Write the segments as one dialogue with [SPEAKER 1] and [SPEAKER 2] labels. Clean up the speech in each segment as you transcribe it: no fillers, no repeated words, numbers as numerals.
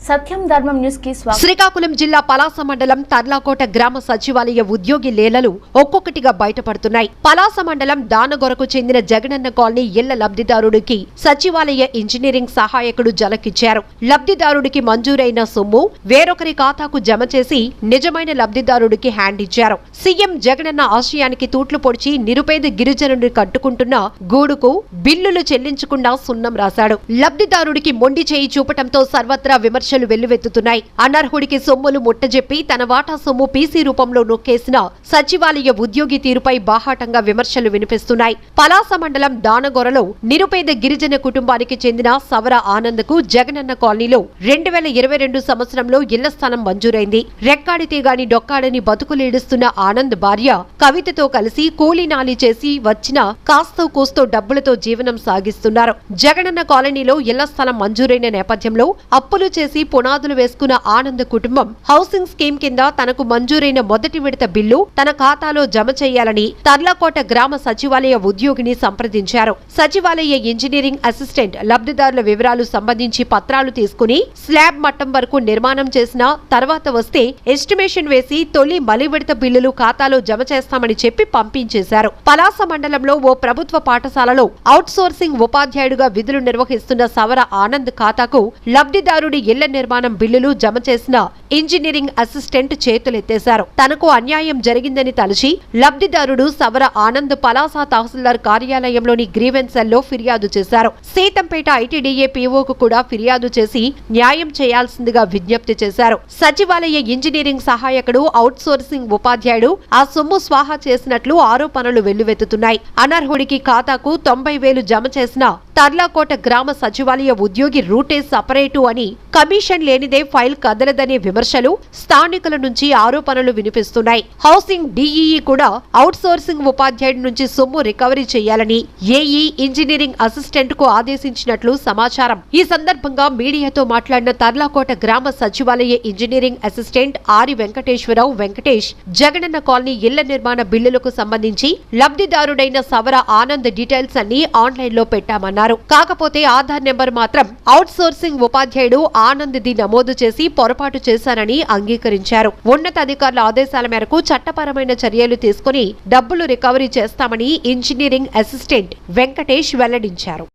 [SPEAKER 1] సత్యం ధర్మం న్యూస్ కి స్వాగతం.
[SPEAKER 2] శ్రీకాకుళం జిల్లా పలాస మండలం తర్లాకోట గ్రామ సచివాలయ ఉద్యోగి లేలలు ఒక్కొక్కటిగా బయటపడుతున్నాయి. పలాస మండలం దానగొరకు చెందిన జగనన్న కాలనీ ఇళ్ల లబ్ధిదారుడికి సచివాలయ ఇంజనీరింగ్ సహాయకుడు జలకిచ్చారు. లబ్ధిదారుడికి మంజూరైన సొమ్ము వేరొకరి ఖాతాకు జమ చేసి నిజమైన లబ్ధిదారుడికి హ్యాండ్ ఇచ్చారు. సీఎం జగనన్న ఆశయానికి తూట్లు పొడిచి నిరుపేద గిరిజనుడిని కట్టుకుంటున్న గూడుకు బిల్లులు చెల్లించకుండా సున్నం రాశాడు. లబ్ధిదారుడికి మొండి చేయి చూపటంతో సర్వత్రా విమర్శలు వెల్లువెత్తుతున్నాయి. అనర్హుడికి సొమ్ములు ముట్టజెప్పి తన వాటా సొమ్ము పీసీ రూపంలో నొక్కేసిన సచివాలయ ఉద్యోగి తీరుపై బాహాటంగా విమర్శలు వినిపిస్తున్నాయి. పలాస మండలం దానగొరలో నిరుపేద గిరిజన కుటుంబానికి చెందిన సవర ఆనంద్ కు జగనన్న కాలనీలో 2022 సంవత్సరంలో ఇళ్ల స్థలం మంజూరైంది. రెక్కాడితే గాని డొక్కాడని బతుకులేడుస్తున్న ఆనంద్ భార్య కవితతో కలిసి కూలీనాలి చేసి వచ్చిన కాస్తో కూస్తో డబ్బులతో జీవనం సాగిస్తున్నారు. జగనన్న కాలనీలో ఇళ్ల స్థలం మంజూరైన నేపథ్యంలో అప్పులు చేసి పునాదులు వేసుకున్న ఆనంద్ కుటుంబం హౌసింగ్ స్కీమ్ కింద తనకు మంజూరైన మొదటి విడత బిల్లు తన ఖాతాలో జమ చేయాలని తర్లాకోట గ్రామ సచివాలయ ఉద్యోగిని సంప్రదించారు. సచివాలయ ఇంజనీరింగ్ అసిస్టెంట్ లబ్ధిదారుల వివరాలు సంబంధించి పత్రాలు తీసుకుని స్లాబ్ మట్టం వరకు నిర్మాణం చేసిన తర్వాత వస్తే ఎస్టిమేషన్ వేసి తొలి మలి విడత బిల్లులు ఖాతాలో జమ చేస్తామని చెప్పి పంపించేశారు. పలాస మండలంలో ఓ ప్రభుత్వ పాఠశాలలో అవుట్ సోర్సింగ్ ఉపాధ్యాయుడిగా విధులు నిర్వహిస్తున్న సవర ఆనంద్ ఖాతాకు లబ్ధిదారుడి ఇళ్ల నిర్మాణం బిల్లులు జమ చేసిన ఇంజనీరింగ్ అసిస్టెంట్ చేతులెత్తేశారు. తనకు అన్యాయం జరిగిందని తలచి లబ్ధిదారుడు సవర ఆనంద్ పలాస తహసీల్దార్ కార్యాలయంలోని గ్రీవెన్స్ సెల్లో ఫిర్యాదు చేశారు. సీతంపేట ఐటీడీఏ పీఓకు కూడా ఫిర్యాదు చేసి న్యాయం చేయాల్సిందిగా విజ్ఞప్తి చేశారు. సచివాలయ ఇంజనీరింగ్ సహాయకుడు అవుట్ సోర్సింగ్ ఉపాధ్యాయుడు ఆ సొమ్ము స్వాహా చేసినట్లు ఆరోపణలు వెల్లువెత్తుతున్నాయి. అనర్హుడికి ఖాతాకు 90,000 జమ చేసిన తర్లాకోట గ్రామ సచివాలయ ఉద్యోగి రూటే సపరేటు అని కమిషన్ లేనిదే ఫైల్ కదలదనే విమర్శలు స్థానికుల నుంచి ఆరోపణలు వినిపిస్తున్నాయి. హౌసింగ్ డీఈఈ కూడా అవుట్ సోర్సింగ్ ఉపాధ్యాయుడి నుంచి సొమ్ము రికవరీ చేయాలని ఏఈ ఇంజనీరింగ్ అసిస్టెంట్ కు ఆదేశించినట్లు సమాచారం. ఈ సందర్భంగా మీడియాతో మాట్లాడిన తర్లాకోట గ్రామ సచివాలయ ఇంజనీరింగ్ అసిస్టెంట్ ఆరి వెంకటేశ్వరరావు వెంకటేష్ జగనన్న కాలనీ ఇళ్ల నిర్మాణ బిల్లులకు సంబంధించి లబ్ధిదారుడైన సవర ఆనంద్ డీటెయిల్స్ అన్ని ఆన్లైన్ లో పెట్టామన్నారు. కాకపోతే ఆధార్ నెంబర్ మాత్రం అవుట్ సోర్సింగ్ ఉపాధ్యాయుడు ఆనంద్ది నమోదు చేసి పొరపాటు చేశారని అంగీకరించారు. ఉన్నతాధికారుల ఆదేశాల మేరకు చట్టపరమైన చర్యలు తీసుకుని డబ్బులు రికవరీ చేస్తామని ఇంజనీరింగ్ అసిస్టెంట్ వెంకటేష్ వెల్లడించారు.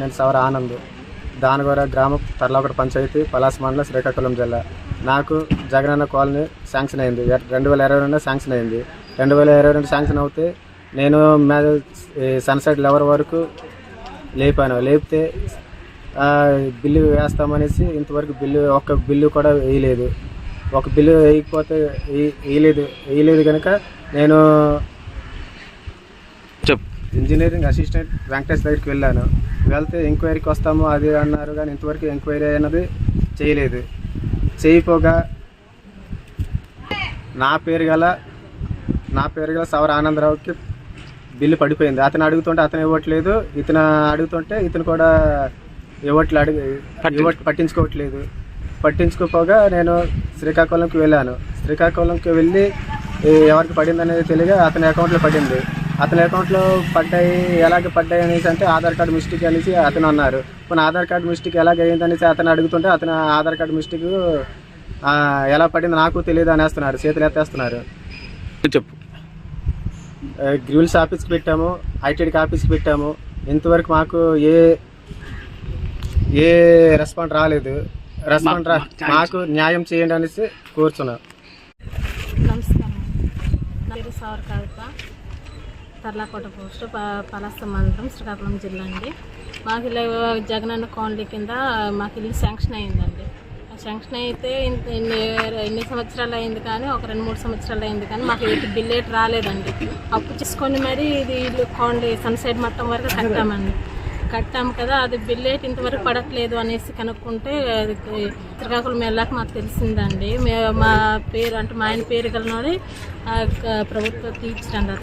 [SPEAKER 3] నేను సవర ఆనంద్ దానగొర గ్రామం తర్లాకోట పంచాయతీ పలాస మండలం శ్రీకాకుళం జిల్లా. నాకు జగనన్న కాలనీ శాంక్షన్ అయింది. 2022 శాంక్షన్ అయింది. 2022 శాంక్షన్ అవుతే నేను సన్సెట్ లెవెల్ వరకు లేపితే బిల్లు వేస్తామనేసి ఇంతవరకు ఒక్క బిల్లు కూడా వేయలేదు. ఒక బిల్లు వేయలేదు కనుక నేను ఇంజనీరింగ్ అసిస్టెంట్ వెంకటేష్ దగ్గరికి వెళ్ళాను. వెళ్తే ఎంక్వైరీకి వస్తాము అది అన్నారు, కానీ ఇంతవరకు ఎంక్వైరీ అన్నది చేయలేదు. చేయపోగా నా పేరు గల సవర ఆనందరావుకి బిల్లు పడిపోయింది. అతను అడుగుతుంటే అతను ఇవ్వట్లేదు, ఇతను అడుగుతుంటే ఇతను కూడా పట్టించుకోవట్లేదు. పట్టించుకోపోగా నేను శ్రీకాకుళంకి వెళ్ళాను. శ్రీకాకుళంకి వెళ్ళి ఎవరికి పడింది అనేది తెలియగా అతని అకౌంట్లో పడింది. అతని అకౌంట్లో ఎలాగ పడ్డాయి అనేసి అంటే ఆధార్ కార్డు మిస్టేక్ అనేసి అతను అన్నారు. మన ఆధార్ కార్డు మిస్టేక్ ఎలాగ అయ్యిందనేసి అతను అడుగుతుంటే అతను ఆధార్ కార్డు మిస్టేక్ ఎలా పడింది నాకు తెలియదు అనేస్తున్నారు, చేతులు ఎత్తేస్తున్నారు.
[SPEAKER 4] చెప్పు.
[SPEAKER 3] గ్రివిల్స్ ఆఫీస్కి పెట్టాము, ఐటీడీకి ఆఫీస్కి పెట్టాము. ఇంతవరకు మాకు ఏ రెస్పాండ్ రాలేదు. మాకు న్యాయం చేయండి అనేసి కోరుతున్నాం.
[SPEAKER 5] నమస్కారం, నా పేరు సవర కవిత, తర్లాకోట పోస్ట్, పలాస మండలం, శ్రీకాకుళం జిల్లా అండి. మాకు ఇలా జగనన్న కాలనీ కింద మాకు ఇల్లు శాంక్షన్ అయిందండి. శాంక్షన్ అయితే ఎన్ని సంవత్సరాలు అయింది, కానీ ఒక 2-3 సంవత్సరాలు అయింది, కానీ మాకు బిల్లు రాలేదండి. అప్పు చేసుకొని మరి ఇది ఇల్లు కాలనీ సన్సైడ్ మట్టం వరకు కట్టాము కదా, అది బిల్లు ఇంతవరకు పడట్లేదు అనేసి కనుక్కుంటే శ్రీకాకుళం వెళ్ళాక మాకు తెలిసిందండి. మా పేరు అంటే మా ఆయన పేరు కలిగినోడి ప్రభుత్వం తీర్చండి.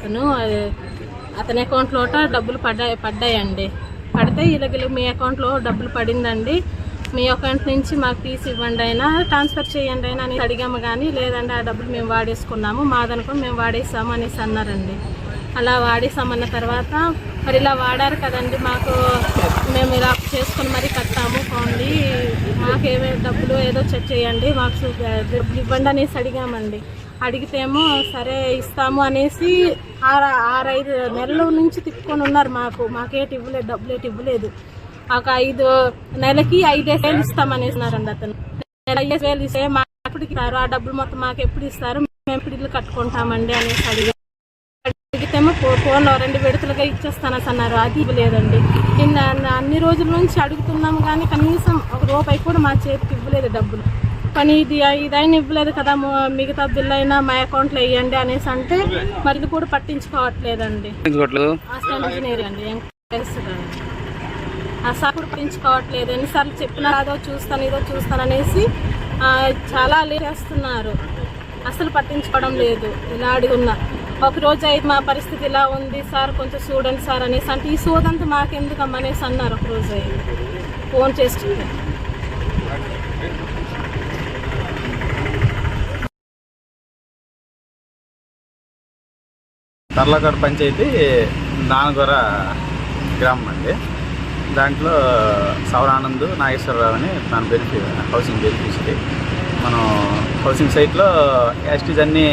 [SPEAKER 5] అతని అకౌంట్లో డబ్బులు పడ్డాయండి. పడితే ఇలాగ మీ అకౌంట్లో డబ్బులు పడిందండి, మీ అకౌంట్ నుంచి మాకు తీసి ఇవ్వండి అయినా, ట్రాన్స్ఫర్ చేయండి అయినా అని అడిగాము. కానీ లేదండి, ఆ డబ్బులు మేము వాడేసుకున్నాము, మాదనుకుని మేము వాడేసాము అనేసి అన్నారండి. అలా వాడేసామన్న తర్వాత మరి ఇలా వాడారు కదండి, మాకు మేము ఇలా చేసుకొని మరీ కట్టాము ఫోన్లు, మాకేమేమి డబ్బులు ఏదో చెక్ చేయండి, మాకు డబ్బులు ఇవ్వండి అనేసి అడిగామండి. అడిగితేమో సరే ఇస్తాము అనేసి 6-5 నెలల నుంచి తిప్పుకొని ఉన్నారు. మాకేటి ఇవ్వలేదు, డబ్బులు ఏటి ఇవ్వలేదు. ఒక 5 నెలకి 5,000 ఇస్తామనేసినారండి అతను. 5,000 ఇస్తే మాకు ఎప్పుడు ఇస్తారు, ఆ డబ్బులు మొత్తం మాకు ఎప్పుడు ఇస్తారు, మేము ఎప్పుడు ఇల్లు కట్టుకుంటామండి అనేసి అడిగితేమో ఫోన్లో 2 విడతలుగా ఇచ్చేస్తానని అన్నారు. అది ఇవ్వలేదండి. అన్ని రోజుల నుంచి అడుగుతున్నాము కానీ కనీసం 1 రూపాయి కూడా మా చేతికి ఇవ్వలేదు డబ్బులు. కానీ ఇదైనా ఇవ్వలేదు కదా, మిగతా బిల్లు అయినా మా అకౌంట్లో వేయండి అనేసి అంటే మరి ఇది కూడా పట్టించుకోవట్లేదండి. అసిస్టెంట్ ఇంజనీర్ అండి, అసలు కూడా పట్టించుకోవట్లేదు. ఎన్నిసార్లు చెప్పినా అదో చూస్తాను అనేసి చాలా లేస్తున్నారు. అసలు పట్టించుకోవడం లేదు. ఇలా అడుగున్నా ఒకరోజు అయితే మా పరిస్థితి ఇలా ఉంది సార్, కొంచెం చూడండి సార్ అనేసి అంటే ఈ సోదంతా మాకెందుకమ్మా అనేసి అన్నారు. ఒకరోజు అయితే ఫోన్ చేస్తుంటే
[SPEAKER 1] తర్లాకోట పంచాయతీ దానగొర గ్రామం అండి. దాంట్లో సౌరానంద్ నాగేశ్వరరావు అని హౌసింగ్ బెనిఫిషరీ. మనం హౌసింగ్ సైట్లో యాస్టీజ్ అన్నీ